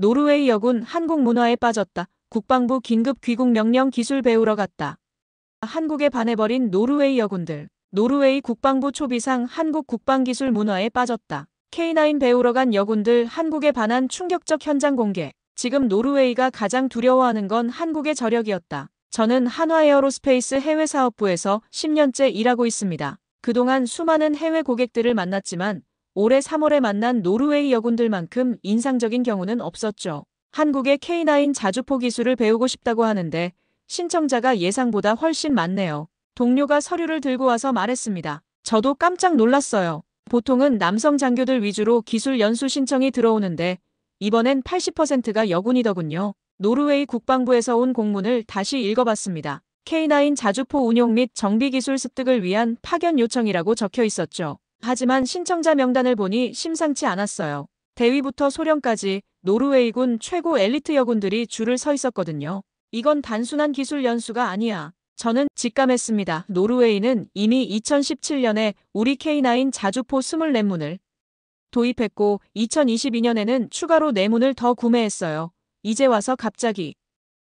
노르웨이 여군 한국 문화에 빠졌다. 국방부 긴급 귀국 명령 기술 배우러 갔다. 한국에 반해버린 노르웨이 여군들. 노르웨이 국방부 초비상 한국 국방기술 문화에 빠졌다. K9 배우러 간 여군들 한국에 반한 충격적 현장 공개. 지금 노르웨이가 가장 두려워하는 건 한국의 저력이었다. 저는 한화에어로스페이스 해외사업부에서 10년째 일하고 있습니다. 그동안 수많은 해외 고객들을 만났지만 올해 3월에 만난 노르웨이 여군들만큼 인상적인 경우는 없었죠. 한국의 K9 자주포 기술을 배우고 싶다고 하는데 신청자가 예상보다 훨씬 많네요. 동료가 서류를 들고 와서 말했습니다. 저도 깜짝 놀랐어요. 보통은 남성 장교들 위주로 기술 연수 신청이 들어오는데 이번엔 80%가 여군이더군요. 노르웨이 국방부에서 온 공문을 다시 읽어봤습니다. K9 자주포 운용 및 정비 기술 습득을 위한 파견 요청이라고 적혀 있었죠. 하지만 신청자 명단을 보니 심상치 않았어요. 대위부터 소령까지 노르웨이군 최고 엘리트 여군들이 줄을 서 있었거든요. 이건 단순한 기술 연수가 아니야. 저는 직감했습니다. 노르웨이는 이미 2017년에 우리 K9 자주포 24문을 도입했고 2022년에는 추가로 4문을 더 구매했어요. 이제 와서 갑자기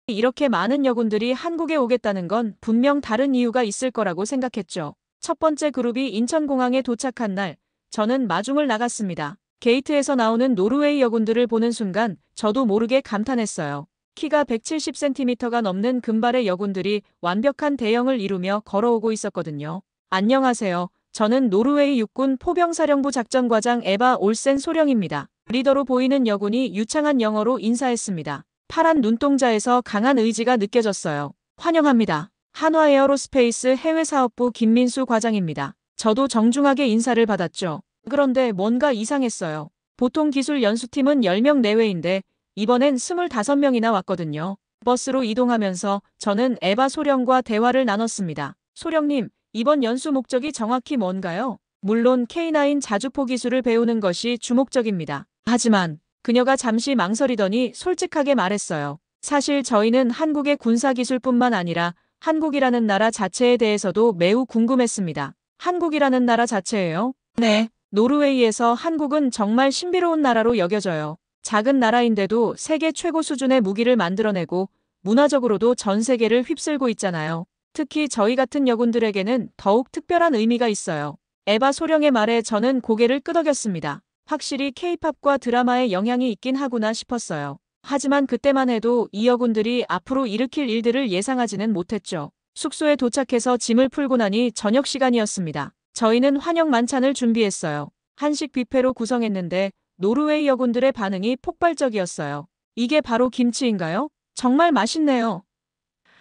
이렇게 많은 여군들이 한국에 오겠다는 건 분명 다른 이유가 있을 거라고 생각했죠. 첫 번째 그룹이 인천공항에 도착한 날 저는 마중을 나갔습니다. 게이트에서 나오는 노르웨이 여군들을 보는 순간 저도 모르게 감탄했어요. 키가 170cm가 넘는 금발의 여군들이 완벽한 대형을 이루며 걸어오고 있었거든요. 안녕하세요. 저는 노르웨이 육군 포병사령부 작전과장 에바 올센 소령입니다. 리더로 보이는 여군이 유창한 영어로 인사했습니다. 파란 눈동자에서 강한 의지가 느껴졌어요. 환영합니다. 한화에어로스페이스 해외사업부 김민수 과장입니다. 저도 정중하게 인사를 받았죠. 그런데 뭔가 이상했어요. 보통 기술 연수팀은 10명 내외인데 이번엔 25명이나 왔거든요. 버스로 이동하면서 저는 에바 소령과 대화를 나눴습니다. 소령님, 이번 연수 목적이 정확히 뭔가요? 물론 K9 자주포 기술을 배우는 것이 주목적입니다. 하지만 그녀가 잠시 망설이더니 솔직하게 말했어요. 사실 저희는 한국의 군사기술뿐만 아니라 한국이라는 나라 자체에 대해서도 매우 궁금했습니다. 한국이라는 나라 자체예요? 네. 노르웨이에서 한국은 정말 신비로운 나라로 여겨져요. 작은 나라인데도 세계 최고 수준의 무기를 만들어내고 문화적으로도 전 세계를 휩쓸고 있잖아요. 특히 저희 같은 여군들에게는 더욱 특별한 의미가 있어요. 에바 소령의 말에 저는 고개를 끄덕였습니다. 확실히 K-팝과 드라마의 영향이 있긴 하구나 싶었어요. 하지만 그때만 해도 이 여군들이 앞으로 일으킬 일들을 예상하지는 못했죠. 숙소에 도착해서 짐을 풀고 나니 저녁 시간이었습니다. 저희는 환영 만찬을 준비했어요. 한식 뷔페로 구성했는데 노르웨이 여군들의 반응이 폭발적이었어요. 이게 바로 김치인가요? 정말 맛있네요.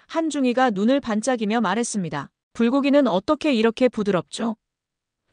한중이가 눈을 반짝이며 말했습니다. 불고기는 어떻게 이렇게 부드럽죠?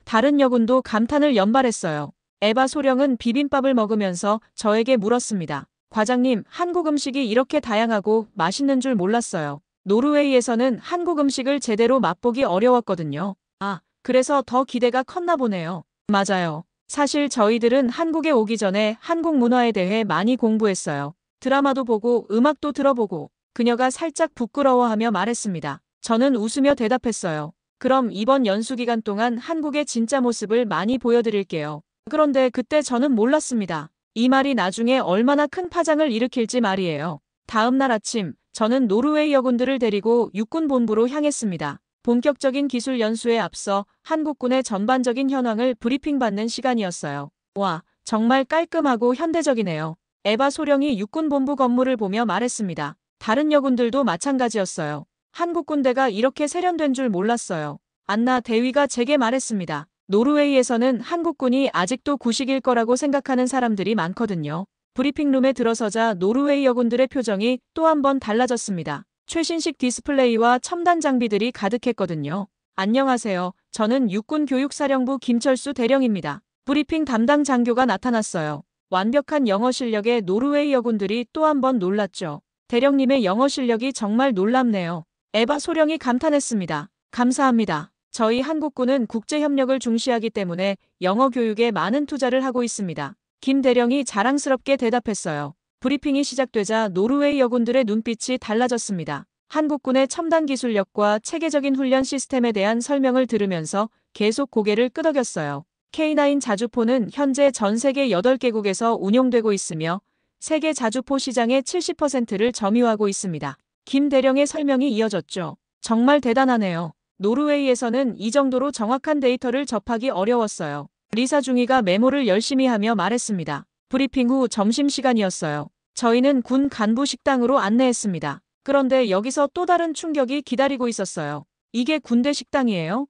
다른 여군도 감탄을 연발했어요. 에바 소령은 비빔밥을 먹으면서 저에게 물었습니다. 과장님, 한국 음식이 이렇게 다양하고 맛있는 줄 몰랐어요. 노르웨이에서는 한국 음식을 제대로 맛보기 어려웠거든요. 아, 그래서 더 기대가 컸나 보네요. 맞아요. 사실 저희들은 한국에 오기 전에 한국 문화에 대해 많이 공부했어요. 드라마도 보고 음악도 들어보고. 그녀가 살짝 부끄러워하며 말했습니다. 저는 웃으며 대답했어요. 그럼 이번 연수 기간 동안 한국의 진짜 모습을 많이 보여드릴게요. 그런데 그때 저는 몰랐습니다. 이 말이 나중에 얼마나 큰 파장을 일으킬지 말이에요. 다음 날 아침, 저는 노르웨이 여군들을 데리고 육군 본부로 향했습니다. 본격적인 기술 연수에 앞서 한국군의 전반적인 현황을 브리핑받는 시간이었어요. 와, 정말 깔끔하고 현대적이네요. 에바 소령이 육군 본부 건물을 보며 말했습니다. 다른 여군들도 마찬가지였어요. 한국 군대가 이렇게 세련된 줄 몰랐어요. 안나 대위가 제게 말했습니다. 노르웨이에서는 한국군이 아직도 구식일 거라고 생각하는 사람들이 많거든요. 브리핑룸에 들어서자 노르웨이 여군들의 표정이 또 한 번 달라졌습니다. 최신식 디스플레이와 첨단 장비들이 가득했거든요. 안녕하세요. 저는 육군교육사령부 김철수 대령입니다. 브리핑 담당 장교가 나타났어요. 완벽한 영어 실력에 노르웨이 여군들이 또 한 번 놀랐죠. 대령님의 영어 실력이 정말 놀랍네요. 에바 소령이 감탄했습니다. 감사합니다. 저희 한국군은 국제협력을 중시하기 때문에 영어 교육에 많은 투자를 하고 있습니다. 김 대령이 자랑스럽게 대답했어요. 브리핑이 시작되자 노르웨이 여군들의 눈빛이 달라졌습니다. 한국군의 첨단 기술력과 체계적인 훈련 시스템에 대한 설명을 들으면서 계속 고개를 끄덕였어요. K9 자주포는 현재 전 세계 8개국에서 운용되고 있으며 세계 자주포 시장의 70%를 점유하고 있습니다. 김 대령의 설명이 이어졌죠. 정말 대단하네요. 노르웨이에서는 이 정도로 정확한 데이터를 접하기 어려웠어요. 리사 중위가 메모를 열심히 하며 말했습니다. 브리핑 후 점심시간이었어요. 저희는 군 간부 식당으로 안내했습니다. 그런데 여기서 또 다른 충격이 기다리고 있었어요. 이게 군대 식당이에요?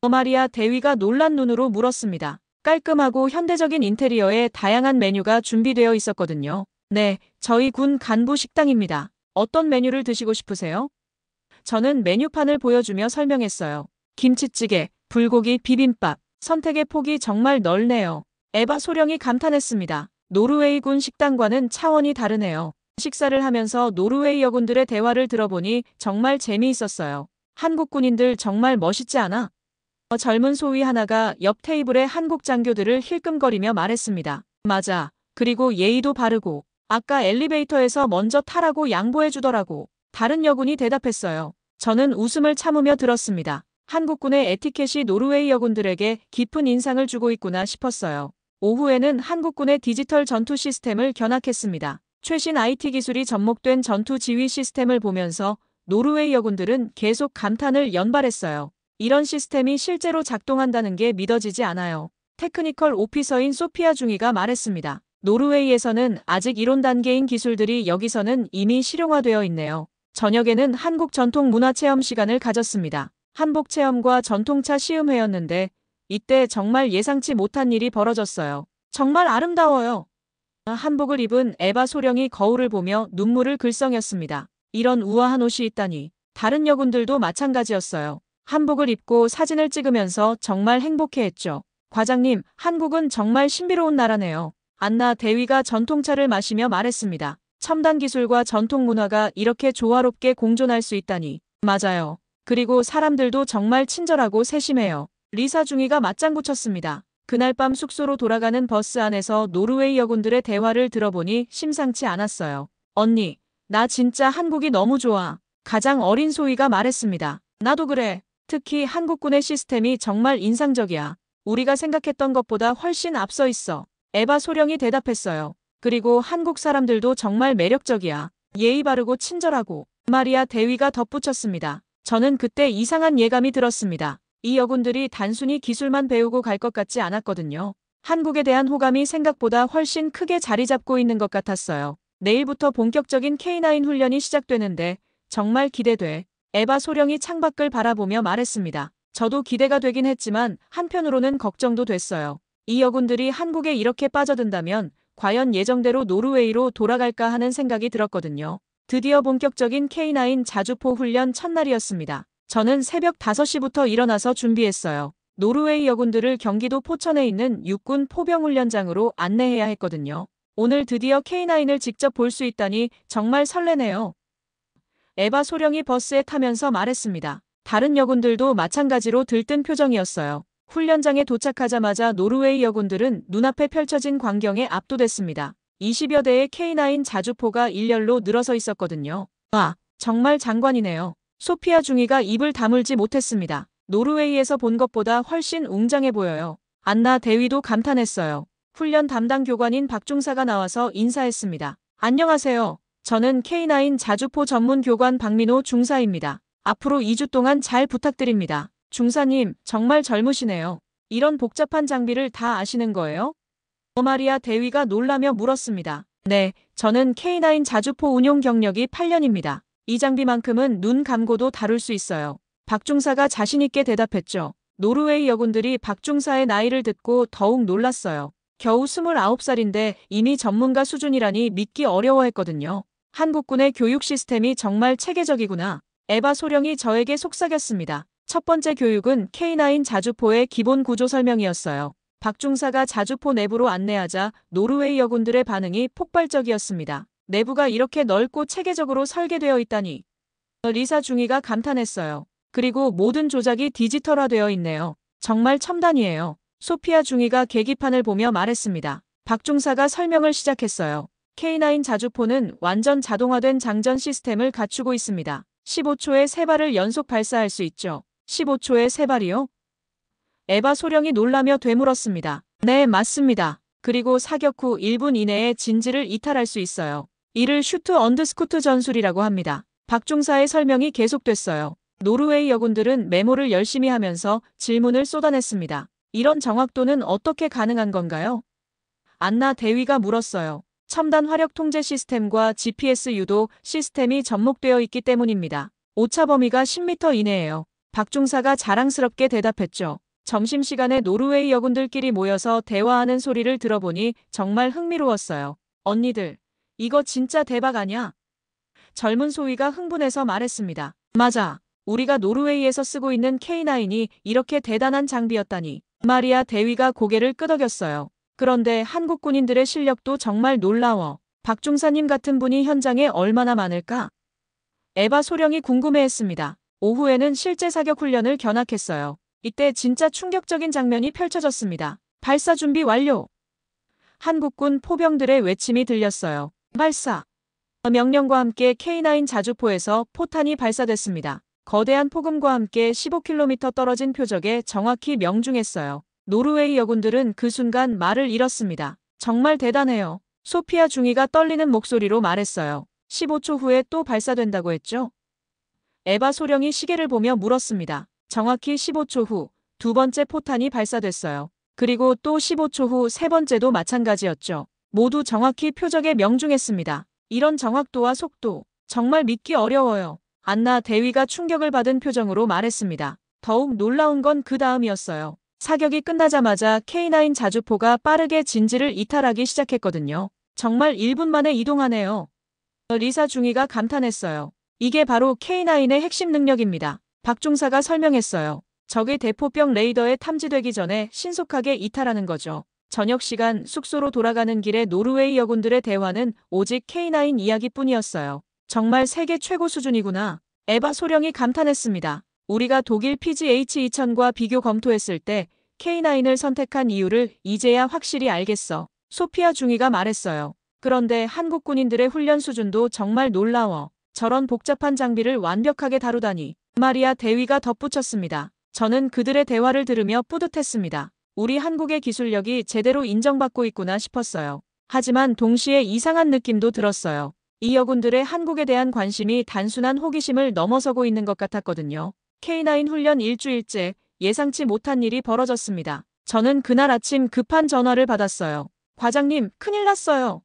마리아 대위가 놀란 눈으로 물었습니다. 깔끔하고 현대적인 인테리어에 다양한 메뉴가 준비되어 있었거든요. 네, 저희 군 간부 식당입니다. 어떤 메뉴를 드시고 싶으세요? 저는 메뉴판을 보여주며 설명했어요. 김치찌개, 불고기, 비빔밥. 선택의 폭이 정말 넓네요. 에바 소령이 감탄했습니다. 노르웨이 군 식당과는 차원이 다르네요. 식사를 하면서 노르웨이 여군들의 대화를 들어보니 정말 재미있었어요. 한국 군인들 정말 멋있지 않아? 젊은 소위 하나가 옆 테이블의 한국 장교들을 힐끔거리며 말했습니다. 맞아. 그리고 예의도 바르고. 아까 엘리베이터에서 먼저 타라고 양보해주더라고. 다른 여군이 대답했어요. 저는 웃음을 참으며 들었습니다. 한국군의 에티켓이 노르웨이 여군들에게 깊은 인상을 주고 있구나 싶었어요. 오후에는 한국군의 디지털 전투 시스템을 견학했습니다. 최신 IT 기술이 접목된 전투 지휘 시스템을 보면서 노르웨이 여군들은 계속 감탄을 연발했어요. 이런 시스템이 실제로 작동한다는 게 믿어지지 않아요. 테크니컬 오피서인 소피아 중위가 말했습니다. 노르웨이에서는 아직 이론 단계인 기술들이 여기서는 이미 실용화되어 있네요. 저녁에는 한국 전통 문화 체험 시간을 가졌습니다. 한복 체험과 전통차 시음회였는데 이때 정말 예상치 못한 일이 벌어졌어요. 정말 아름다워요. 한복을 입은 에바 소령이 거울을 보며 눈물을 글썽였습니다. 이런 우아한 옷이 있다니. 다른 여군들도 마찬가지였어요. 한복을 입고 사진을 찍으면서 정말 행복해했죠. 과장님, 한국은 정말 신비로운 나라네요. 안나 대위가 전통차를 마시며 말했습니다. 첨단 기술과 전통 문화가 이렇게 조화롭게 공존할 수 있다니. 맞아요. 그리고 사람들도 정말 친절하고 세심해요. 리사 중위가 맞장구 쳤습니다. 그날 밤 숙소로 돌아가는 버스 안에서 노르웨이 여군들의 대화를 들어보니 심상치 않았어요. 언니, 나 진짜 한국이 너무 좋아. 가장 어린 소희가 말했습니다. 나도 그래. 특히 한국군의 시스템이 정말 인상적이야. 우리가 생각했던 것보다 훨씬 앞서 있어. 에바 소령이 대답했어요. 그리고 한국 사람들도 정말 매력적이야. 예의 바르고 친절하고. 마리아 대위가 덧붙였습니다. 저는 그때 이상한 예감이 들었습니다. 이 여군들이 단순히 기술만 배우고 갈 것 같지 않았거든요. 한국에 대한 호감이 생각보다 훨씬 크게 자리 잡고 있는 것 같았어요. 내일부터 본격적인 K9 훈련이 시작되는데 정말 기대돼. 에바 소령이 창밖을 바라보며 말했습니다. 저도 기대가 되긴 했지만 한편으로는 걱정도 됐어요. 이 여군들이 한국에 이렇게 빠져든다면 과연 예정대로 노르웨이로 돌아갈까 하는 생각이 들었거든요. 드디어 본격적인 K9 자주포 훈련 첫날이었습니다. 저는 새벽 5시부터 일어나서 준비했어요. 노르웨이 여군들을 경기도 포천에 있는 육군 포병훈련장으로 안내해야 했거든요. 오늘 드디어 K9을 직접 볼 수 있다니 정말 설레네요. 에바 소령이 버스에 타면서 말했습니다. 다른 여군들도 마찬가지로 들뜬 표정이었어요. 훈련장에 도착하자마자 노르웨이 여군들은 눈앞에 펼쳐진 광경에 압도됐습니다. 20여 대의 K9 자주포가 일렬로 늘어서 있었거든요. 와, 정말 장관이네요. 소피아 중위가 입을 다물지 못했습니다. 노르웨이에서 본 것보다 훨씬 웅장해 보여요. 안나 대위도 감탄했어요. 훈련 담당 교관인 박중사가 나와서 인사했습니다. 안녕하세요. 저는 K9 자주포 전문 교관 박민호 중사입니다. 앞으로 2주 동안 잘 부탁드립니다. 중사님, 정말 젊으시네요. 이런 복잡한 장비를 다 아시는 거예요? 마리아 대위가 놀라며 물었습니다. 네, 저는 K9 자주포 운용 경력이 8년입니다. 이 장비만큼은 눈 감고도 다룰 수 있어요. 박중사가 자신있게 대답했죠. 노르웨이 여군들이 박중사의 나이를 듣고 더욱 놀랐어요. 겨우 29살인데 이미 전문가 수준이라니 믿기 어려워했거든요. 한국군의 교육 시스템이 정말 체계적이구나. 에바 소령이 저에게 속삭였습니다. 첫 번째 교육은 K9 자주포의 기본 구조 설명이었어요. 박중사가 자주포 내부로 안내하자 노르웨이 여군들의 반응이 폭발적이었습니다. 내부가 이렇게 넓고 체계적으로 설계되어 있다니. 리사 중위가 감탄했어요. 그리고 모든 조작이 디지털화되어 있네요. 정말 첨단이에요. 소피아 중위가 계기판을 보며 말했습니다. 박중사가 설명을 시작했어요. K9 자주포는 완전 자동화된 장전 시스템을 갖추고 있습니다. 15초에 3발을 연속 발사할 수 있죠. 15초에 3발이요? 에바 소령이 놀라며 되물었습니다. 네, 맞습니다. 그리고 사격 후 1분 이내에 진지를 이탈할 수 있어요. 이를 슈트 언더스쿠트 전술이라고 합니다. 박중사의 설명이 계속됐어요. 노르웨이 여군들은 메모를 열심히 하면서 질문을 쏟아냈습니다. 이런 정확도는 어떻게 가능한 건가요? 안나 대위가 물었어요. 첨단 화력 통제 시스템과 GPS 유도 시스템이 접목되어 있기 때문입니다. 오차 범위가 10m 이내예요. 박중사가 자랑스럽게 대답했죠. 점심시간에 노르웨이 여군들끼리 모여서 대화하는 소리를 들어보니 정말 흥미로웠어요. 언니들, 이거 진짜 대박 아냐? 젊은 소위가 흥분해서 말했습니다. 맞아. 우리가 노르웨이에서 쓰고 있는 K9이 이렇게 대단한 장비였다니. 마리아 대위가 고개를 끄덕였어요. 그런데 한국 군인들의 실력도 정말 놀라워. 박중사님 같은 분이 현장에 얼마나 많을까? 에바 소령이 궁금해했습니다. 오후에는 실제 사격 훈련을 견학했어요. 이때 진짜 충격적인 장면이 펼쳐졌습니다. 발사 준비 완료! 한국군 포병들의 외침이 들렸어요. 발사! 명령과 함께 K9 자주포에서 포탄이 발사됐습니다. 거대한 폭음과 함께 15km 떨어진 표적에 정확히 명중했어요. 노르웨이 여군들은 그 순간 말을 잃었습니다. 정말 대단해요. 소피아 중위가 떨리는 목소리로 말했어요. 15초 후에 또 발사된다고 했죠? 에바 소령이 시계를 보며 물었습니다. 정확히 15초 후 두 번째 포탄이 발사됐어요. 그리고 또 15초 후 세 번째도 마찬가지였죠. 모두 정확히 표적에 명중했습니다. 이런 정확도와 속도, 정말 믿기 어려워요. 안나 대위가 충격을 받은 표정으로 말했습니다. 더욱 놀라운 건 그 다음이었어요. 사격이 끝나자마자 K9 자주포가 빠르게 진지를 이탈하기 시작했거든요. 정말 1분 만에 이동하네요. 리사 중위가 감탄했어요. 이게 바로 K9의 핵심 능력입니다. 박중사가 설명했어요. 적의 대포병 레이더에 탐지되기 전에 신속하게 이탈하는 거죠. 저녁 시간 숙소로 돌아가는 길에 노르웨이 여군들의 대화는 오직 K9 이야기뿐이었어요. 정말 세계 최고 수준이구나. 에바 소령이 감탄했습니다. 우리가 독일 PGH-2000과 비교 검토했을 때 K9을 선택한 이유를 이제야 확실히 알겠어. 소피아 중위가 말했어요. 그런데 한국 군인들의 훈련 수준도 정말 놀라워. 저런 복잡한 장비를 완벽하게 다루다니. 마리아 대위가 덧붙였습니다. 저는 그들의 대화를 들으며 뿌듯했습니다. 우리 한국의 기술력이 제대로 인정받고 있구나 싶었어요. 하지만 동시에 이상한 느낌도 들었어요. 이 여군들의 한국에 대한 관심이 단순한 호기심을 넘어서고 있는 것 같았거든요. K9 훈련 일주일째 예상치 못한 일이 벌어졌습니다. 저는 그날 아침 급한 전화를 받았어요. 과장님, 큰일 났어요.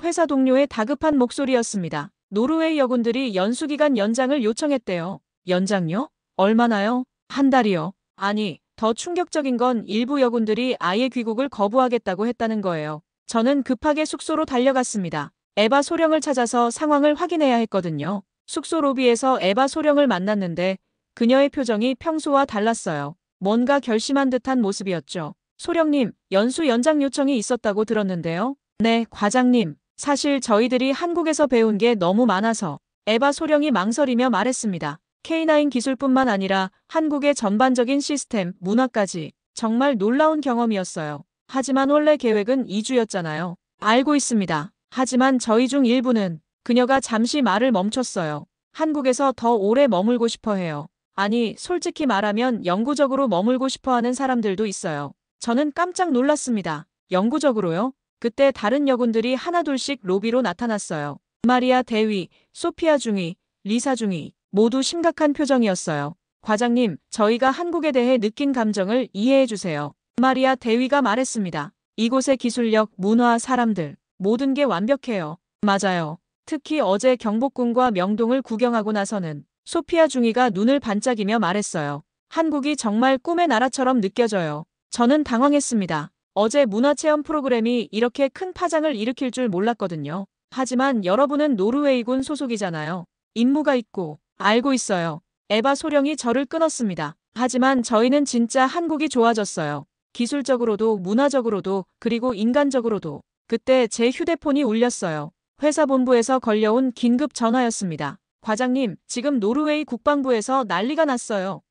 회사 동료의 다급한 목소리였습니다. 노르웨이 여군들이 연수기간 연장을 요청했대요. 연장요? 얼마나요? 한 달이요. 아니, 더 충격적인 건 일부 여군들이 아예 귀국을 거부하겠다고 했다는 거예요. 저는 급하게 숙소로 달려갔습니다. 에바 소령을 찾아서 상황을 확인해야 했거든요. 숙소 로비에서 에바 소령을 만났는데 그녀의 표정이 평소와 달랐어요. 뭔가 결심한 듯한 모습이었죠. 소령님, 연수 연장 요청이 있었다고 들었는데요. 네, 과장님. 사실 저희들이 한국에서 배운 게 너무 많아서. 에바 소령이 망설이며 말했습니다. K9 기술뿐만 아니라 한국의 전반적인 시스템, 문화까지. 정말 놀라운 경험이었어요. 하지만 원래 계획은 2주였잖아요. 알고 있습니다. 하지만 저희 중 일부는 그녀가 잠시 말을 멈췄어요. 한국에서 더 오래 머물고 싶어 해요. 아니, 솔직히 말하면 영구적으로 머물고 싶어 하는 사람들도 있어요. 저는 깜짝 놀랐습니다. 영구적으로요? 그때 다른 여군들이 하나둘씩 로비로 나타났어요. 마리아 대위, 소피아 중위, 리사 중위 모두 심각한 표정이었어요. 과장님, 저희가 한국에 대해 느낀 감정을 이해해 주세요. 마리아 대위가 말했습니다. 이곳의 기술력, 문화, 사람들 모든 게 완벽해요. 맞아요. 특히 어제 경복궁과 명동을 구경하고 나서는 소피아 중위가 눈을 반짝이며 말했어요. 한국이 정말 꿈의 나라처럼 느껴져요. 저는 당황했습니다. 어제 문화체험 프로그램이 이렇게 큰 파장을 일으킬 줄 몰랐거든요. 하지만 여러분은 노르웨이군 소속이잖아요. 임무가 있고. 알고 있어요. 에바 소령이 저를 끊었습니다. 하지만 저희는 진짜 한국이 좋아졌어요. 기술적으로도 문화적으로도 그리고 인간적으로도. 그때 제 휴대폰이 울렸어요. 회사 본부에서 걸려온 긴급 전화였습니다. 과장님, 지금 노르웨이 국방부에서 난리가 났어요.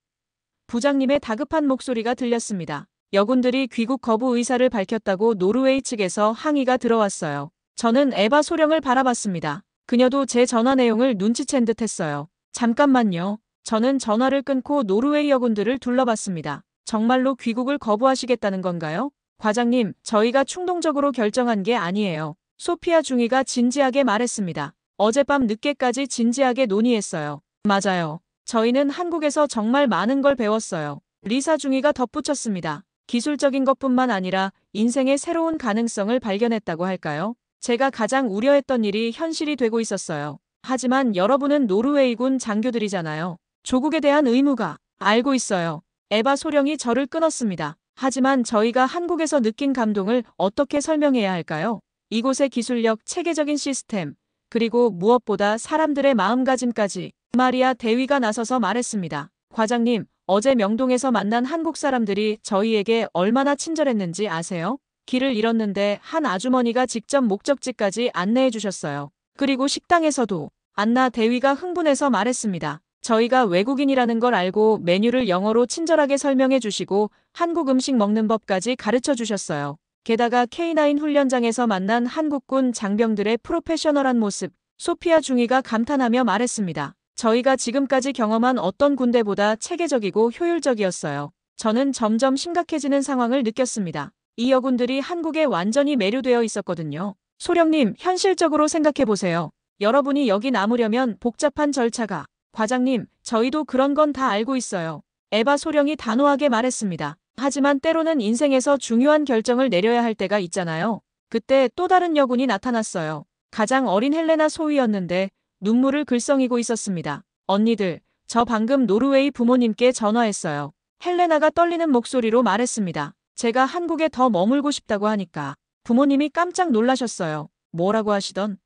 부장님의 다급한 목소리가 들렸습니다. 여군들이 귀국 거부 의사를 밝혔다고 노르웨이 측에서 항의가 들어왔어요. 저는 에바 소령을 바라봤습니다. 그녀도 제 전화 내용을 눈치챈 듯 했어요. 잠깐만요. 저는 전화를 끊고 노르웨이 여군들을 둘러봤습니다. 정말로 귀국을 거부하시겠다는 건가요? 과장님, 저희가 충동적으로 결정한 게 아니에요. 소피아 중위가 진지하게 말했습니다. 어젯밤 늦게까지 진지하게 논의했어요. 맞아요. 저희는 한국에서 정말 많은 걸 배웠어요. 리사 중위가 덧붙였습니다. 기술적인 것뿐만 아니라 인생의 새로운 가능성을 발견했다고 할까요? 제가 가장 우려했던 일이 현실이 되고 있었어요. 하지만 여러분은 노르웨이군 장교들이잖아요. 조국에 대한 의무가 알고 있어요. 에바 소령이 저를 끊었습니다. 하지만 저희가 한국에서 느낀 감동을 어떻게 설명해야 할까요? 이곳의 기술력, 체계적인 시스템, 그리고 무엇보다 사람들의 마음가짐까지. 마리아 대위가 나서서 말했습니다. 과장님, 어제 명동에서 만난 한국 사람들이 저희에게 얼마나 친절했는지 아세요? 길을 잃었는데 한 아주머니가 직접 목적지까지 안내해 주셨어요. 그리고 식당에서도. 안나 대위가 흥분해서 말했습니다. 저희가 외국인이라는 걸 알고 메뉴를 영어로 친절하게 설명해 주시고 한국 음식 먹는 법까지 가르쳐 주셨어요. 게다가 K9 훈련장에서 만난 한국군 장병들의 프로페셔널한 모습. 소피아 중위가 감탄하며 말했습니다. 저희가 지금까지 경험한 어떤 군대보다 체계적이고 효율적이었어요. 저는 점점 심각해지는 상황을 느꼈습니다. 이 여군들이 한국에 완전히 매료되어 있었거든요. 소령님, 현실적으로 생각해보세요. 여러분이 여기 남으려면 복잡한 절차가. 과장님, 저희도 그런 건 다 알고 있어요. 에바 소령이 단호하게 말했습니다. 하지만 때로는 인생에서 중요한 결정을 내려야 할 때가 있잖아요. 그때 또 다른 여군이 나타났어요. 가장 어린 헬레나 소위였는데 눈물을 글썽이고 있었습니다. 언니들, 저 방금 노르웨이 부모님께 전화했어요. 헬레나가 떨리는 목소리로 말했습니다. 제가 한국에 더 머물고 싶다고 하니까. 부모님이 깜짝 놀라셨어요. 뭐라고 하시던?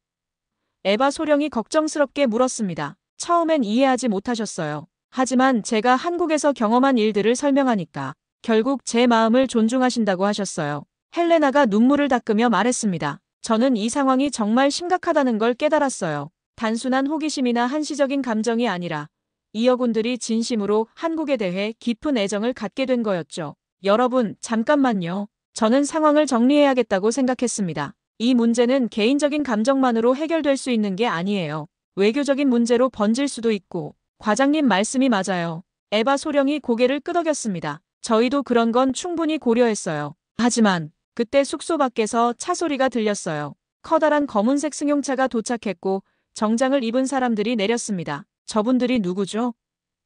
에바 소령이 걱정스럽게 물었습니다. 처음엔 이해하지 못하셨어요. 하지만 제가 한국에서 경험한 일들을 설명하니까 결국 제 마음을 존중하신다고 하셨어요. 헬레나가 눈물을 닦으며 말했습니다. 저는 이 상황이 정말 심각하다는 걸 깨달았어요. 단순한 호기심이나 한시적인 감정이 아니라 이 여군들이 진심으로 한국에 대해 깊은 애정을 갖게 된 거였죠. 여러분, 잠깐만요. 저는 상황을 정리해야겠다고 생각했습니다. 이 문제는 개인적인 감정만으로 해결될 수 있는 게 아니에요. 외교적인 문제로 번질 수도 있고. 과장님 말씀이 맞아요. 에바 소령이 고개를 끄덕였습니다. 저희도 그런 건 충분히 고려했어요. 하지만 그때 숙소 밖에서 차 소리가 들렸어요. 커다란 검은색 승용차가 도착했고 정장을 입은 사람들이 내렸습니다. 저분들이 누구죠?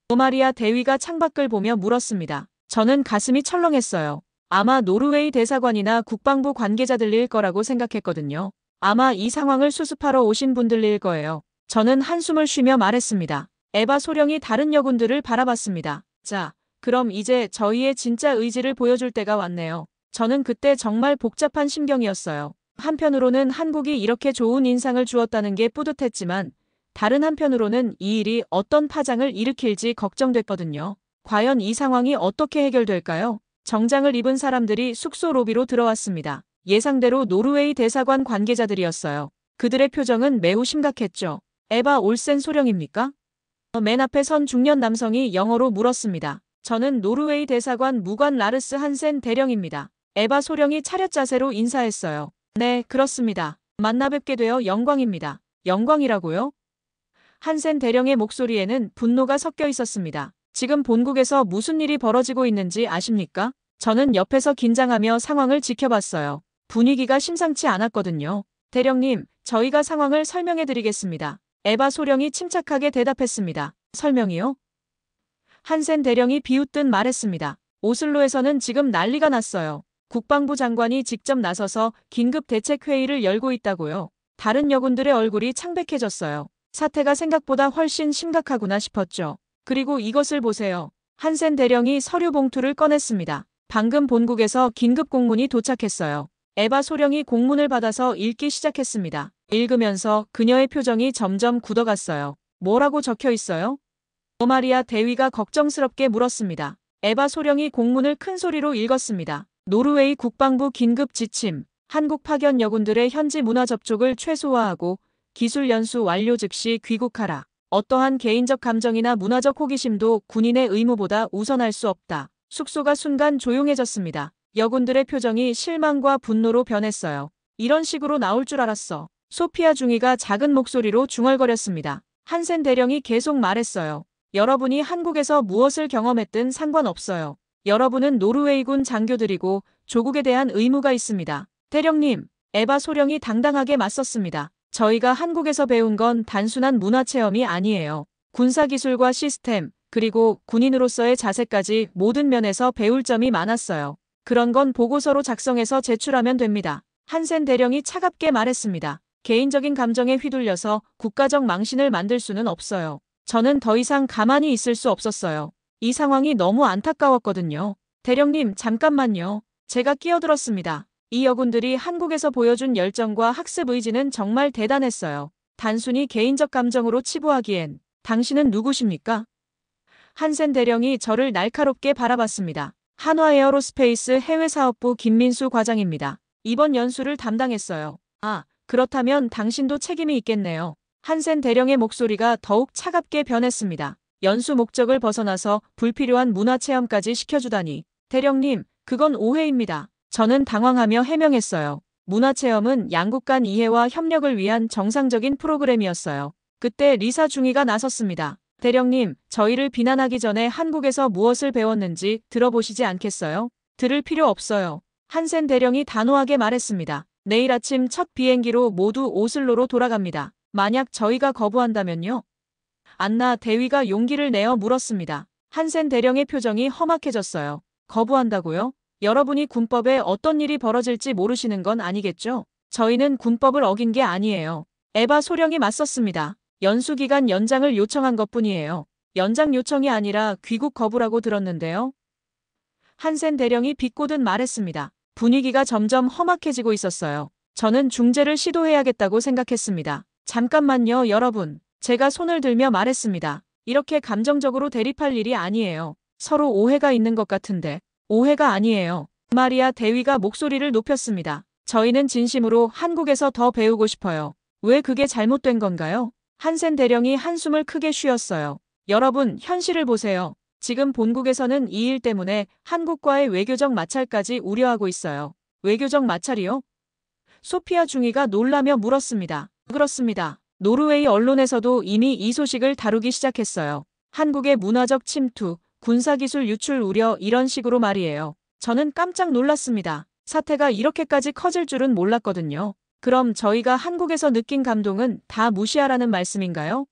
오마리아 대위가 창밖을 보며 물었습니다. 저는 가슴이 철렁했어요. 아마 노르웨이 대사관이나 국방부 관계자들일 거라고 생각했거든요. 아마 이 상황을 수습하러 오신 분들일 거예요. 저는 한숨을 쉬며 말했습니다. 에바 소령이 다른 여군들을 바라봤습니다. 자, 그럼 이제 저희의 진짜 의지를 보여줄 때가 왔네요. 저는 그때 정말 복잡한 심경이었어요. 한편으로는 한국이 이렇게 좋은 인상을 주었다는 게 뿌듯했지만 다른 한편으로는 이 일이 어떤 파장을 일으킬지 걱정됐거든요. 과연 이 상황이 어떻게 해결될까요? 정장을 입은 사람들이 숙소 로비로 들어왔습니다. 예상대로 노르웨이 대사관 관계자들이었어요. 그들의 표정은 매우 심각했죠. 에바 올센 소령입니까? 맨 앞에 선 중년 남성이 영어로 물었습니다. 저는 노르웨이 대사관 무관 라르스 한센 대령입니다. 에바 소령이 차렷 자세로 인사했어요. 네, 그렇습니다. 만나 뵙게 되어 영광입니다. 영광이라고요? 한센 대령의 목소리에는 분노가 섞여 있었습니다. 지금 본국에서 무슨 일이 벌어지고 있는지 아십니까? 저는 옆에서 긴장하며 상황을 지켜봤어요. 분위기가 심상치 않았거든요. 대령님, 저희가 상황을 설명해드리겠습니다. 에바 소령이 침착하게 대답했습니다. 설명이요? 한센 대령이 비웃듯 말했습니다. 오슬로에서는 지금 난리가 났어요. 국방부 장관이 직접 나서서 긴급 대책회의를 열고 있다고요. 다른 여군들의 얼굴이 창백해졌어요. 사태가 생각보다 훨씬 심각하구나 싶었죠. 그리고 이것을 보세요. 한센 대령이 서류 봉투를 꺼냈습니다. 방금 본국에서 긴급 공문이 도착했어요. 에바 소령이 공문을 받아서 읽기 시작했습니다. 읽으면서 그녀의 표정이 점점 굳어갔어요. 뭐라고 적혀 있어요? 오마리아 대위가 걱정스럽게 물었습니다. 에바 소령이 공문을 큰 소리로 읽었습니다. 노르웨이 국방부 긴급 지침. 한국 파견 여군들의 현지 문화 접촉을 최소화하고 기술 연수 완료 즉시 귀국하라. 어떠한 개인적 감정이나 문화적 호기심도 군인의 의무보다 우선할 수 없다. 숙소가 순간 조용해졌습니다. 여군들의 표정이 실망과 분노로 변했어요. 이런 식으로 나올 줄 알았어. 소피아 중위가 작은 목소리로 중얼거렸습니다. 한센 대령이 계속 말했어요. 여러분이 한국에서 무엇을 경험했든 상관없어요. 여러분은 노르웨이군 장교들이고 조국에 대한 의무가 있습니다. 대령님, 에바 소령이 당당하게 맞섰습니다. 저희가 한국에서 배운 건 단순한 문화체험이 아니에요. 군사기술과 시스템, 그리고 군인으로서의 자세까지 모든 면에서 배울 점이 많았어요. 그런 건 보고서로 작성해서 제출하면 됩니다. 한센 대령이 차갑게 말했습니다. 개인적인 감정에 휘둘려서 국가적 망신을 만들 수는 없어요. 저는 더 이상 가만히 있을 수 없었어요. 이 상황이 너무 안타까웠거든요. 대령님, 잠깐만요. 제가 끼어들었습니다. 이 여군들이 한국에서 보여준 열정과 학습 의지는 정말 대단했어요. 단순히 개인적 감정으로 치부하기엔 당신은 누구십니까? 한센 대령이 저를 날카롭게 바라봤습니다. 한화에어로스페이스 해외사업부 김민수 과장입니다. 이번 연수를 담당했어요. 아, 그렇다면 당신도 책임이 있겠네요. 한센 대령의 목소리가 더욱 차갑게 변했습니다. 연수 목적을 벗어나서 불필요한 문화체험까지 시켜주다니. 대령님, 그건 오해입니다. 저는 당황하며 해명했어요. 문화체험은 양국 간 이해와 협력을 위한 정상적인 프로그램이었어요. 그때 리사 중위가 나섰습니다. 대령님, 저희를 비난하기 전에 한국에서 무엇을 배웠는지 들어보시지 않겠어요? 들을 필요 없어요. 한센 대령이 단호하게 말했습니다. 내일 아침 첫 비행기로 모두 오슬로로 돌아갑니다. 만약 저희가 거부한다면요? 안나 대위가 용기를 내어 물었습니다. 한센 대령의 표정이 험악해졌어요. 거부한다고요? 여러분이 군법에 어떤 일이 벌어질지 모르시는 건 아니겠죠? 저희는 군법을 어긴 게 아니에요. 에바 소령이 맞섰습니다. 연수기간 연장을 요청한 것뿐이에요. 연장 요청이 아니라 귀국 거부라고 들었는데요. 한센 대령이 비꼬듯 말했습니다. 분위기가 점점 험악해지고 있었어요. 저는 중재를 시도해야겠다고 생각했습니다. 잠깐만요, 여러분. 제가 손을 들며 말했습니다. 이렇게 감정적으로 대립할 일이 아니에요. 서로 오해가 있는 것 같은데. 오해가 아니에요. 마리아 대위가 목소리를 높였습니다. 저희는 진심으로 한국에서 더 배우고 싶어요. 왜 그게 잘못된 건가요? 한센 대령이 한숨을 크게 쉬었어요. 여러분, 현실을 보세요. 지금 본국에서는 이 일 때문에 한국과의 외교적 마찰까지 우려하고 있어요. 외교적 마찰이요? 소피아 중위가 놀라며 물었습니다. 그렇습니다. 노르웨이 언론에서도 이미 이 소식을 다루기 시작했어요. 한국의 문화적 침투, 군사기술 유출 우려 이런 식으로 말이에요. 저는 깜짝 놀랐습니다. 사태가 이렇게까지 커질 줄은 몰랐거든요. 그럼 저희가 한국에서 느낀 감동은 다 무시하라는 말씀인가요?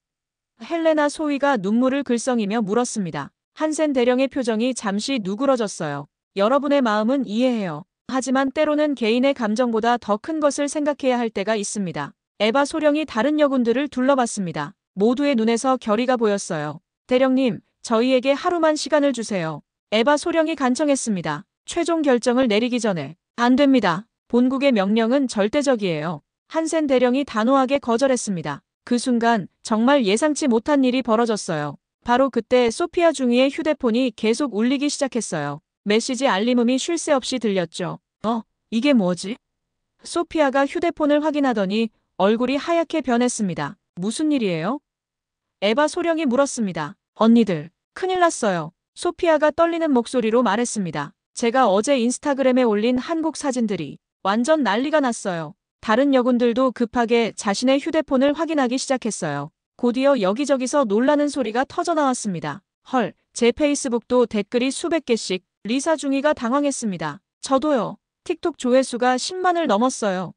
헬레나 소위가 눈물을 글썽이며 물었습니다. 한센 대령의 표정이 잠시 누그러졌어요. 여러분의 마음은 이해해요. 하지만 때로는 개인의 감정보다 더 큰 것을 생각해야 할 때가 있습니다. 에바 소령이 다른 여군들을 둘러봤습니다. 모두의 눈에서 결의가 보였어요. 대령님, 저희에게 하루만 시간을 주세요. 에바 소령이 간청했습니다. 최종 결정을 내리기 전에. 안 됩니다. 본국의 명령은 절대적이에요. 한센 대령이 단호하게 거절했습니다. 그 순간 정말 예상치 못한 일이 벌어졌어요. 바로 그때 소피아 중위의 휴대폰이 계속 울리기 시작했어요. 메시지 알림음이 쉴 새 없이 들렸죠. 이게 뭐지? 소피아가 휴대폰을 확인하더니 얼굴이 하얗게 변했습니다. 무슨 일이에요? 에바 소령이 물었습니다. 언니들, 큰일 났어요. 소피아가 떨리는 목소리로 말했습니다. 제가 어제 인스타그램에 올린 한국 사진들이 완전 난리가 났어요. 다른 여군들도 급하게 자신의 휴대폰을 확인하기 시작했어요. 곧이어 여기저기서 놀라는 소리가 터져나왔습니다. 헐, 제 페이스북도 댓글이 수백 개씩. 리사 중위가 당황했습니다. 저도요. 틱톡 조회수가 10만을 넘었어요.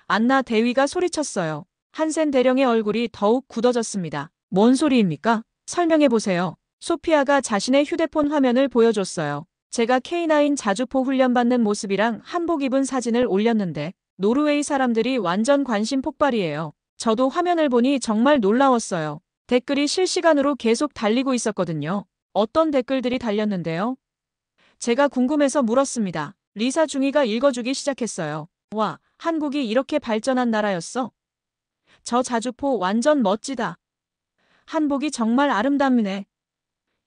안나 대위가 소리쳤어요. 한센 대령의 얼굴이 더욱 굳어졌습니다. 뭔 소리입니까? 설명해보세요. 소피아가 자신의 휴대폰 화면을 보여줬어요. 제가 K9 자주포 훈련받는 모습이랑 한복 입은 사진을 올렸는데 노르웨이 사람들이 완전 관심 폭발이에요. 저도 화면을 보니 정말 놀라웠어요. 댓글이 실시간으로 계속 달리고 있었거든요. 어떤 댓글들이 달렸는데요? 제가 궁금해서 물었습니다. 리사 중위가 읽어주기 시작했어요. 와, 한국이 이렇게 발전한 나라였어? 저 자주포 완전 멋지다. 한복이 정말 아름답네.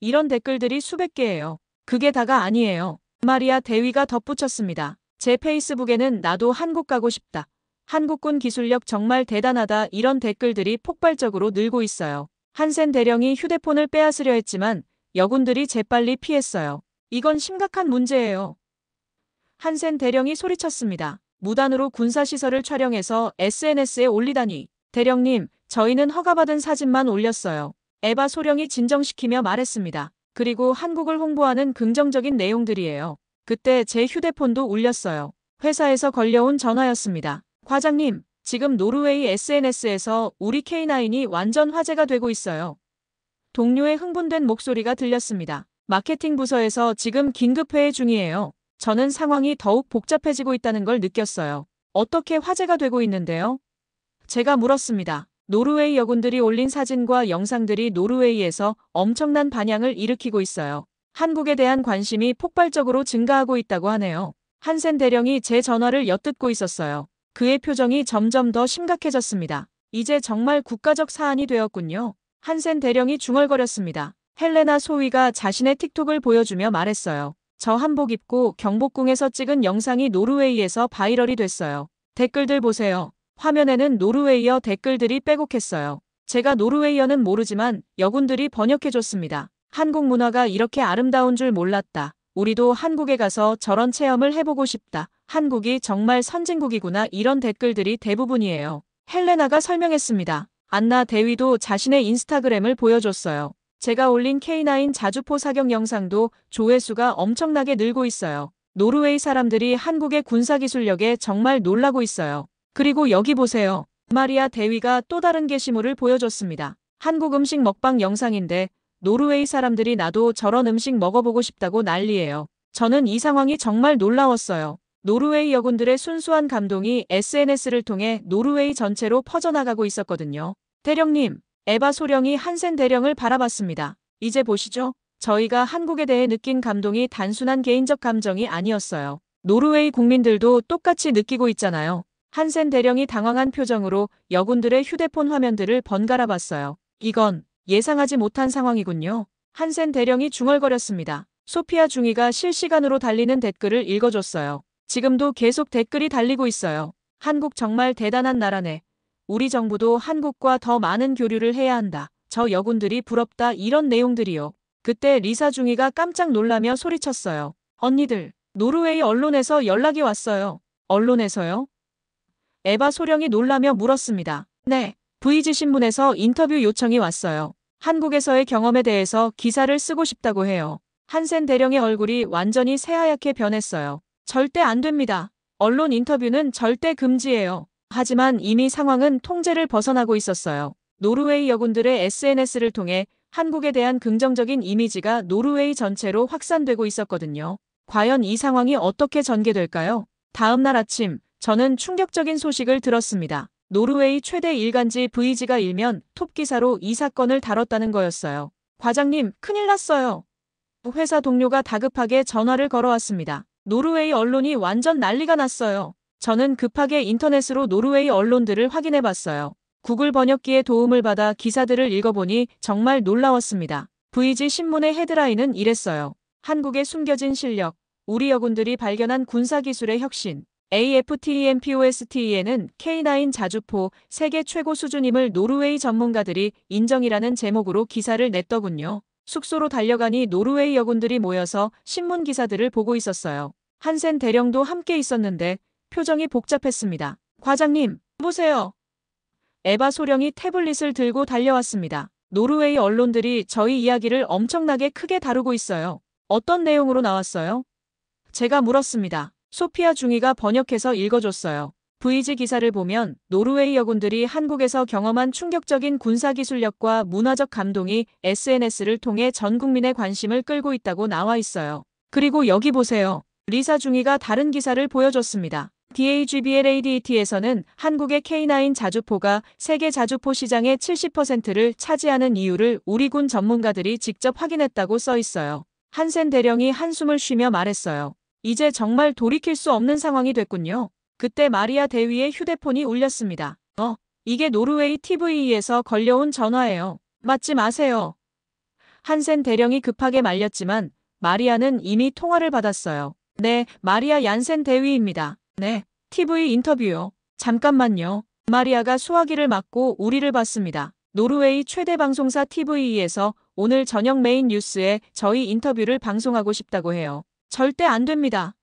이런 댓글들이 수백 개예요. 그게 다가 아니에요. 마리아 대위가 덧붙였습니다. 제 페이스북에는 나도 한국 가고 싶다. 한국군 기술력 정말 대단하다 이런 댓글들이 폭발적으로 늘고 있어요. 한센 대령이 휴대폰을 빼앗으려 했지만 여군들이 재빨리 피했어요. 이건 심각한 문제예요. 한센 대령이 소리쳤습니다. 무단으로 군사시설을 촬영해서 SNS에 올리다니. 대령님, 저희는 허가받은 사진만 올렸어요. 에바 소령이 진정시키며 말했습니다. 그리고 한국을 홍보하는 긍정적인 내용들이에요. 그때 제 휴대폰도 울렸어요. 회사에서 걸려온 전화였습니다. 과장님, 지금 노르웨이 SNS에서 우리 K9이 완전 화제가 되고 있어요. 동료의 흥분된 목소리가 들렸습니다. 마케팅 부서에서 지금 긴급회의 중이에요. 저는 상황이 더욱 복잡해지고 있다는 걸 느꼈어요. 어떻게 화제가 되고 있는데요? 제가 물었습니다. 노르웨이 여군들이 올린 사진과 영상들이 노르웨이에서 엄청난 반향을 일으키고 있어요. 한국에 대한 관심이 폭발적으로 증가하고 있다고 하네요. 한센 대령이 제 전화를 엿듣고 있었어요. 그의 표정이 점점 더 심각해졌습니다. 이제 정말 국가적 사안이 되었군요. 한센 대령이 중얼거렸습니다. 헬레나 소위가 자신의 틱톡을 보여주며 말했어요. 저 한복 입고 경복궁에서 찍은 영상이 노르웨이에서 바이럴이 됐어요. 댓글들 보세요. 화면에는 노르웨이어 댓글들이 빼곡했어요. 제가 노르웨이어는 모르지만 여군들이 번역해줬습니다. 한국 문화가 이렇게 아름다운 줄 몰랐다. 우리도 한국에 가서 저런 체험을 해보고 싶다. 한국이 정말 선진국이구나. 이런 댓글들이 대부분이에요. 헬레나가 설명했습니다. 안나 대위도 자신의 인스타그램을 보여줬어요. 제가 올린 K9 자주포 사격 영상도 조회수가 엄청나게 늘고 있어요. 노르웨이 사람들이 한국의 군사기술력에 정말 놀라고 있어요. 그리고 여기 보세요. 마리아 대위가 또 다른 게시물을 보여줬습니다. 한국 음식 먹방 영상인데 노르웨이 사람들이 나도 저런 음식 먹어보고 싶다고 난리예요. 저는 이 상황이 정말 놀라웠어요. 노르웨이 여군들의 순수한 감동이 SNS를 통해 노르웨이 전체로 퍼져나가고 있었거든요. 대령님, 에바 소령이 한센 대령을 바라봤습니다. 이제 보시죠. 저희가 한국에 대해 느낀 감동이 단순한 개인적 감정이 아니었어요. 노르웨이 국민들도 똑같이 느끼고 있잖아요. 한센 대령이 당황한 표정으로 여군들의 휴대폰 화면들을 번갈아 봤어요. 이건 예상하지 못한 상황이군요. 한센 대령이 중얼거렸습니다. 소피아 중위가 실시간으로 달리는 댓글을 읽어줬어요. 지금도 계속 댓글이 달리고 있어요. 한국 정말 대단한 나라네. 우리 정부도 한국과 더 많은 교류를 해야 한다. 저 여군들이 부럽다. 이런 내용들이요. 그때 리사 중위가 깜짝 놀라며 소리쳤어요. 언니들, 노르웨이 언론에서 연락이 왔어요. 언론에서요? 에바 소령이 놀라며 물었습니다. 네, VG 신문에서 인터뷰 요청이 왔어요. 한국에서의 경험에 대해서 기사를 쓰고 싶다고 해요. 한센 대령의 얼굴이 완전히 새하얗게 변했어요. 절대 안 됩니다. 언론 인터뷰는 절대 금지예요. 하지만 이미 상황은 통제를 벗어나고 있었어요. 노르웨이 여군들의 SNS를 통해 한국에 대한 긍정적인 이미지가 노르웨이 전체로 확산되고 있었거든요. 과연 이 상황이 어떻게 전개될까요? 다음 날 아침, 저는 충격적인 소식을 들었습니다. 노르웨이 최대 일간지 VG가 일면 톱 기사로 이 사건을 다뤘다는 거였어요. 과장님, 큰일 났어요. 회사 동료가 다급하게 전화를 걸어왔습니다. 노르웨이 언론이 완전 난리가 났어요. 저는 급하게 인터넷으로 노르웨이 언론들을 확인해봤어요. 구글 번역기의 도움을 받아 기사들을 읽어보니 정말 놀라웠습니다. VG 신문의 헤드라인은 이랬어요. 한국의 숨겨진 실력, 우리 여군들이 발견한 군사기술의 혁신. AFTEMPOSTEN은 K9 자주포 세계 최고 수준임을 노르웨이 전문가들이 인정이라는 제목으로 기사를 냈더군요. 숙소로 달려가니 노르웨이 여군들이 모여서 신문 기사들을 보고 있었어요. 한센 대령도 함께 있었는데 표정이 복잡했습니다. 과장님, 보세요. 에바 소령이 태블릿을 들고 달려왔습니다. 노르웨이 언론들이 저희 이야기를 엄청나게 크게 다루고 있어요. 어떤 내용으로 나왔어요? 제가 물었습니다. 소피아 중위가 번역해서 읽어줬어요. VG 기사를 보면 노르웨이 여군들이 한국에서 경험한 충격적인 군사기술력과 문화적 감동이 SNS를 통해 전 국민의 관심을 끌고 있다고 나와 있어요. 그리고 여기 보세요. 리사 중위가 다른 기사를 보여줬습니다. DAGBLADET에서는 한국의 K9 자주포가 세계 자주포 시장의 70%를 차지하는 이유를 우리 군 전문가들이 직접 확인했다고 써 있어요. 한센 대령이 한숨을 쉬며 말했어요. 이제 정말 돌이킬 수 없는 상황이 됐군요. 그때 마리아 대위의 휴대폰이 울렸습니다. 이게 노르웨이 TVE에서 걸려온 전화예요. 맞지 마세요. 한센 대령이 급하게 말렸지만 마리아는 이미 통화를 받았어요. 네, 마리아 얀센 대위입니다. 네, TV 인터뷰요. 잠깐만요. 마리아가 수화기를 맞고 우리를 봤습니다. 노르웨이 최대 방송사 TVE에서 오늘 저녁 메인 뉴스에 저희 인터뷰를 방송하고 싶다고 해요. 절대 안 됩니다.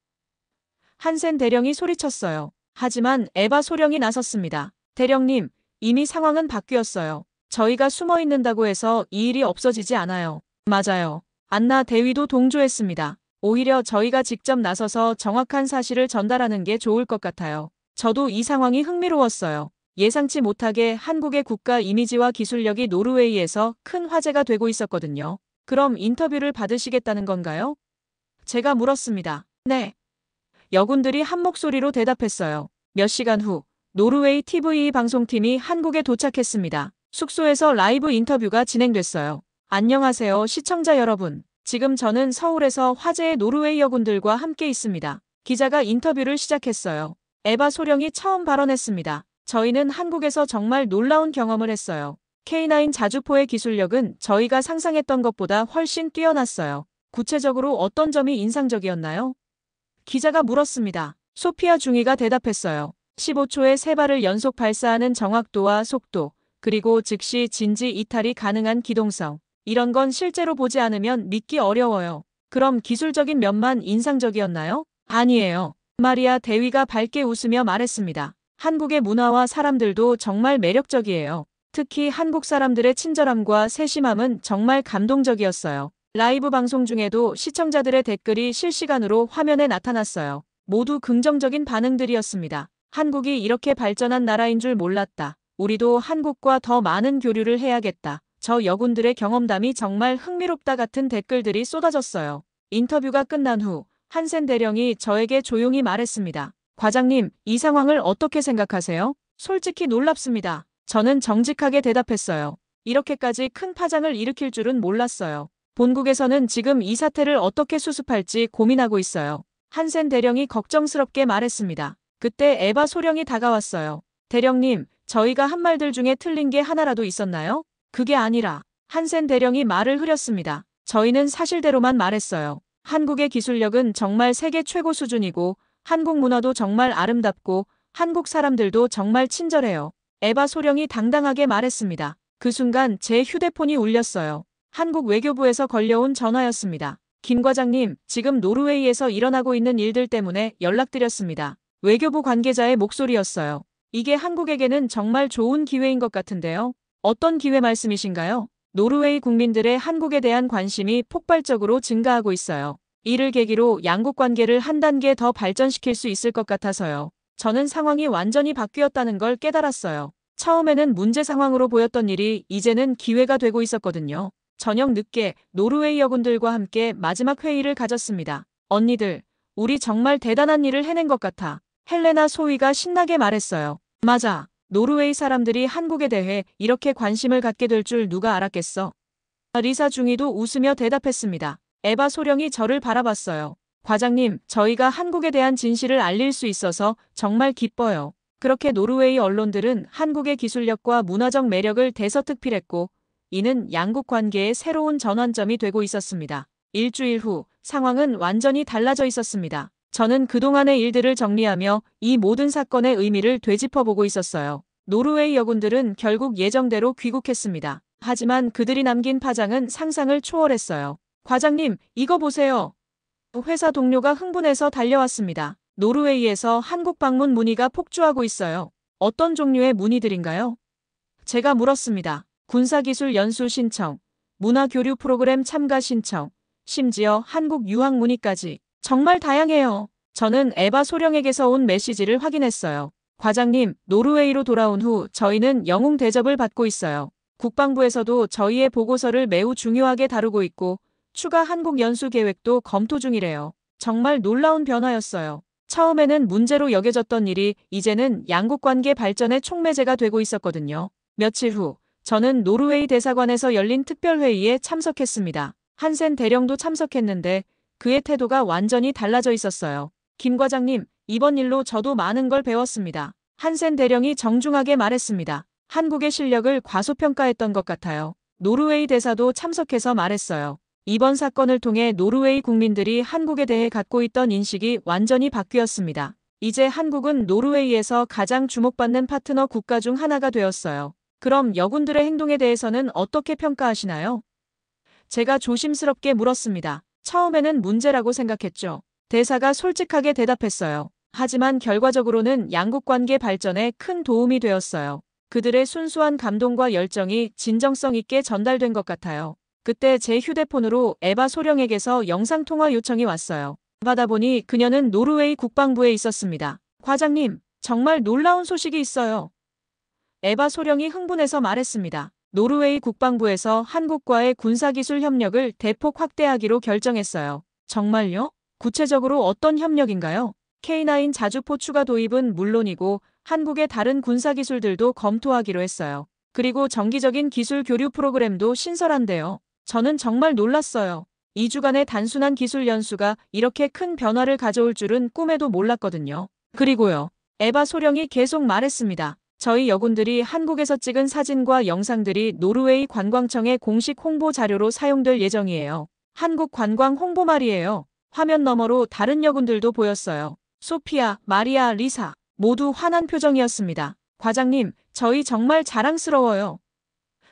한센 대령이 소리쳤어요. 하지만 에바 소령이 나섰습니다. 대령님, 이미 상황은 바뀌었어요. 저희가 숨어 있는다고 해서 이 일이 없어지지 않아요. 맞아요. 안나 대위도 동조했습니다. 오히려 저희가 직접 나서서 정확한 사실을 전달하는 게 좋을 것 같아요. 저도 이 상황이 흥미로웠어요. 예상치 못하게 한국의 국가 이미지와 기술력이 노르웨이에서 큰 화제가 되고 있었거든요. 그럼 인터뷰를 받으시겠다는 건가요? 제가 물었습니다. 네. 여군들이 한 목소리로 대답했어요. 몇 시간 후 노르웨이 TV 방송팀이 한국에 도착했습니다. 숙소에서 라이브 인터뷰가 진행됐어요. 안녕하세요, 시청자 여러분. 지금 저는 서울에서 화제의 노르웨이 여군들과 함께 있습니다. 기자가 인터뷰를 시작했어요. 에바 소령이 처음 발언했습니다. 저희는 한국에서 정말 놀라운 경험을 했어요. K9 자주포의 기술력은 저희가 상상했던 것보다 훨씬 뛰어났어요. 구체적으로 어떤 점이 인상적이었나요? 기자가 물었습니다. 소피아 중위가 대답했어요. 15초의 3발을 연속 발사하는 정확도와 속도, 그리고 즉시 진지 이탈이 가능한 기동성. 이런 건 실제로 보지 않으면 믿기 어려워요. 그럼 기술적인 면만 인상적이었나요? 아니에요. 마리아 대위가 밝게 웃으며 말했습니다. 한국의 문화와 사람들도 정말 매력적이에요. 특히 한국 사람들의 친절함과 세심함은 정말 감동적이었어요. 라이브 방송 중에도 시청자들의 댓글이 실시간으로 화면에 나타났어요. 모두 긍정적인 반응들이었습니다. 한국이 이렇게 발전한 나라인 줄 몰랐다. 우리도 한국과 더 많은 교류를 해야겠다. 저 여군들의 경험담이 정말 흥미롭다 같은 댓글들이 쏟아졌어요. 인터뷰가 끝난 후 한센 대령이 저에게 조용히 말했습니다. 과장님, 이 상황을 어떻게 생각하세요? 솔직히 놀랍습니다. 저는 정직하게 대답했어요. 이렇게까지 큰 파장을 일으킬 줄은 몰랐어요. 본국에서는 지금 이 사태를 어떻게 수습할지 고민하고 있어요. 한센 대령이 걱정스럽게 말했습니다. 그때 에바 소령이 다가왔어요. 대령님, 저희가 한 말들 중에 틀린 게 하나라도 있었나요? 그게 아니라 한센 대령이 말을 흐렸습니다. 저희는 사실대로만 말했어요. 한국의 기술력은 정말 세계 최고 수준이고 한국 문화도 정말 아름답고 한국 사람들도 정말 친절해요. 에바 소령이 당당하게 말했습니다. 그 순간 제 휴대폰이 울렸어요. 한국 외교부에서 걸려온 전화였습니다. 김 과장님, 지금 노르웨이에서 일어나고 있는 일들 때문에 연락드렸습니다. 외교부 관계자의 목소리였어요. 이게 한국에게는 정말 좋은 기회인 것 같은데요. 어떤 기회 말씀이신가요? 노르웨이 국민들의 한국에 대한 관심이 폭발적으로 증가하고 있어요. 이를 계기로 양국 관계를 한 단계 더 발전시킬 수 있을 것 같아서요. 저는 상황이 완전히 바뀌었다는 걸 깨달았어요. 처음에는 문제 상황으로 보였던 일이 이제는 기회가 되고 있었거든요. 저녁 늦게 노르웨이 여군들과 함께 마지막 회의를 가졌습니다. 언니들, 우리 정말 대단한 일을 해낸 것 같아. 헬레나 소위가 신나게 말했어요. 맞아. 노르웨이 사람들이 한국에 대해 이렇게 관심을 갖게 될 줄 누가 알았겠어. 리사 중위도 웃으며 대답했습니다. 에바 소령이 저를 바라봤어요. 과장님, 저희가 한국에 대한 진실을 알릴 수 있어서 정말 기뻐요. 그렇게 노르웨이 언론들은 한국의 기술력과 문화적 매력을 대서특필했고, 이는 양국 관계의 새로운 전환점이 되고 있었습니다. 일주일 후 상황은 완전히 달라져 있었습니다. 저는 그동안의 일들을 정리하며 이 모든 사건의 의미를 되짚어보고 있었어요. 노르웨이 여군들은 결국 예정대로 귀국했습니다. 하지만 그들이 남긴 파장은 상상을 초월했어요. 과장님, 이거 보세요. 회사 동료가 흥분해서 달려왔습니다. 노르웨이에서 한국 방문 문의가 폭주하고 있어요. 어떤 종류의 문의들인가요? 제가 물었습니다. 군사기술 연수 신청, 문화교류 프로그램 참가 신청, 심지어 한국 유학 문의까지. 정말 다양해요. 저는 에바 소령에게서 온 메시지를 확인했어요. 과장님, 노르웨이로 돌아온 후 저희는 영웅 대접을 받고 있어요. 국방부에서도 저희의 보고서를 매우 중요하게 다루고 있고 추가 한국 연수 계획도 검토 중이래요. 정말 놀라운 변화였어요. 처음에는 문제로 여겨졌던 일이 이제는 양국 관계 발전의 촉매제가 되고 있었거든요. 며칠 후 저는 노르웨이 대사관에서 열린 특별회의에 참석했습니다. 한센 대령도 참석했는데 그의 태도가 완전히 달라져 있었어요. 김 과장님, 이번 일로 저도 많은 걸 배웠습니다. 한센 대령이 정중하게 말했습니다. 한국의 실력을 과소평가했던 것 같아요. 노르웨이 대사도 참석해서 말했어요. 이번 사건을 통해 노르웨이 국민들이 한국에 대해 갖고 있던 인식이 완전히 바뀌었습니다. 이제 한국은 노르웨이에서 가장 주목받는 파트너 국가 중 하나가 되었어요. 그럼 여군들의 행동에 대해서는 어떻게 평가하시나요? 제가 조심스럽게 물었습니다. 처음에는 문제라고 생각했죠. 대사가 솔직하게 대답했어요. 하지만 결과적으로는 양국 관계 발전에 큰 도움이 되었어요. 그들의 순수한 감동과 열정이 진정성 있게 전달된 것 같아요. 그때 제 휴대폰으로 에바 소령에게서 영상통화 요청이 왔어요. 받아보니 그녀는 노르웨이 국방부에 있었습니다. 과장님, 정말 놀라운 소식이 있어요. 에바 소령이 흥분해서 말했습니다. 노르웨이 국방부에서 한국과의 군사기술 협력을 대폭 확대하기로 결정했어요. 정말요? 구체적으로 어떤 협력인가요? K9 자주포 추가 도입은 물론이고 한국의 다른 군사기술들도 검토하기로 했어요. 그리고 정기적인 기술 교류 프로그램도 신설한대요. 저는 정말 놀랐어요. 2주간의 단순한 기술 연수가 이렇게 큰 변화를 가져올 줄은 꿈에도 몰랐거든요. 그리고요. 에바 소령이 계속 말했습니다. 저희 여군들이 한국에서 찍은 사진과 영상들이 노르웨이 관광청의 공식 홍보 자료로 사용될 예정이에요. 한국 관광 홍보 말이에요. 화면 너머로 다른 여군들도 보였어요. 소피아, 마리아, 리사 모두 환한 표정이었습니다. 과장님, 저희 정말 자랑스러워요.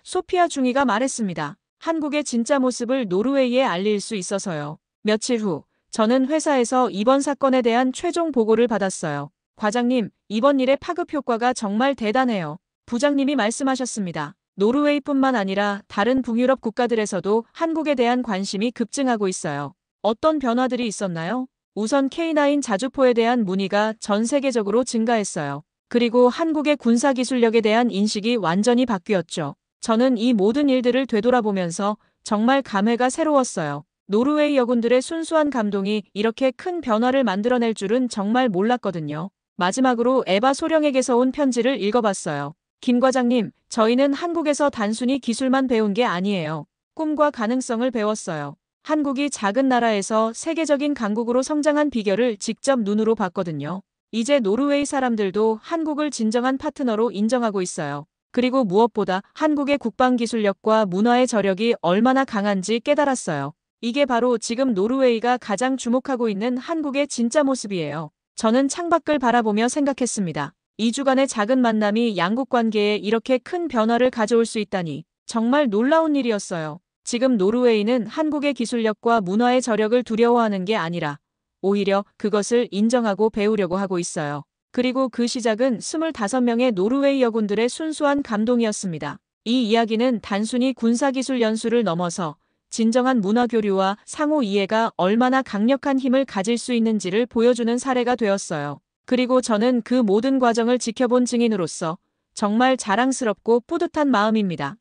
소피아 중위가 말했습니다. 한국의 진짜 모습을 노르웨이에 알릴 수 있어서요. 며칠 후 저는 회사에서 이번 사건에 대한 최종 보고를 받았어요. 과장님, 이번 일의 파급 효과가 정말 대단해요. 부장님이 말씀하셨습니다. 노르웨이뿐만 아니라 다른 북유럽 국가들에서도 한국에 대한 관심이 급증하고 있어요. 어떤 변화들이 있었나요? 우선 K9 자주포에 대한 문의가 전 세계적으로 증가했어요. 그리고 한국의 군사기술력에 대한 인식이 완전히 바뀌었죠. 저는 이 모든 일들을 되돌아보면서 정말 감회가 새로웠어요. 노르웨이 여군들의 순수한 감동이 이렇게 큰 변화를 만들어낼 줄은 정말 몰랐거든요. 마지막으로 에바 소령에게서 온 편지를 읽어봤어요. 김 과장님, 저희는 한국에서 단순히 기술만 배운 게 아니에요. 꿈과 가능성을 배웠어요. 한국이 작은 나라에서 세계적인 강국으로 성장한 비결을 직접 눈으로 봤거든요. 이제 노르웨이 사람들도 한국을 진정한 파트너로 인정하고 있어요. 그리고 무엇보다 한국의 국방기술력과 문화의 저력이 얼마나 강한지 깨달았어요. 이게 바로 지금 노르웨이가 가장 주목하고 있는 한국의 진짜 모습이에요. 저는 창밖을 바라보며 생각했습니다. 2주간의 작은 만남이 양국 관계에 이렇게 큰 변화를 가져올 수 있다니 정말 놀라운 일이었어요. 지금 노르웨이는 한국의 기술력과 문화의 저력을 두려워하는 게 아니라 오히려 그것을 인정하고 배우려고 하고 있어요. 그리고 그 시작은 25명의 노르웨이 여군들의 순수한 감동이었습니다. 이 이야기는 단순히 군사기술 연수를 넘어서 진정한 문화교류와 상호 이해가 얼마나 강력한 힘을 가질 수 있는지를 보여주는 사례가 되었어요. 그리고 저는 그 모든 과정을 지켜본 증인으로서 정말 자랑스럽고 뿌듯한 마음입니다.